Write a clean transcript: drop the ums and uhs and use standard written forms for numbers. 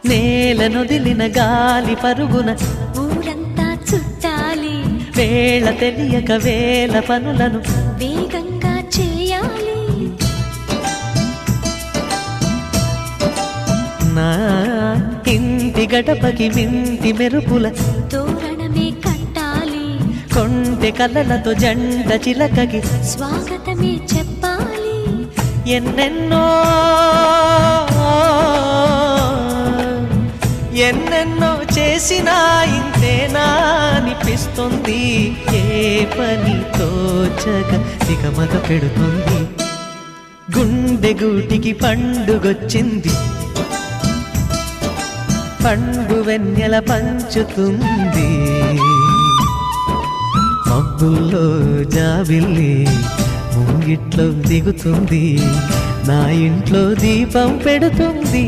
నేలనొదిలిన గాలి పరుగున ఊరంతా చుట్టాలి, వేళ తెలియక వేల పనులను వేగంగా చేయాలి. నా ఇంటి గడపకి మింటి మెరుపుల తోరణమే కట్టాలి, కొంటె కలలతో జంట చిలకకి స్వాగతమే చెప్పాలి. ఎన్నెన్నో ఎన్నెన్నో చేసినా ఇంతేనా అనిపిస్తుంది. ఏ పని తోచక దిగమగ పెడుతుంది. గుండె గూటికి పండుగొచ్చింది, పండు వెన్నెల పంచుతుంది. మబ్బుల్లో జాబిల్లి ముంగిట్లో దిగుతుంది, నా ఇంట్లో దీపం పెడుతుంది.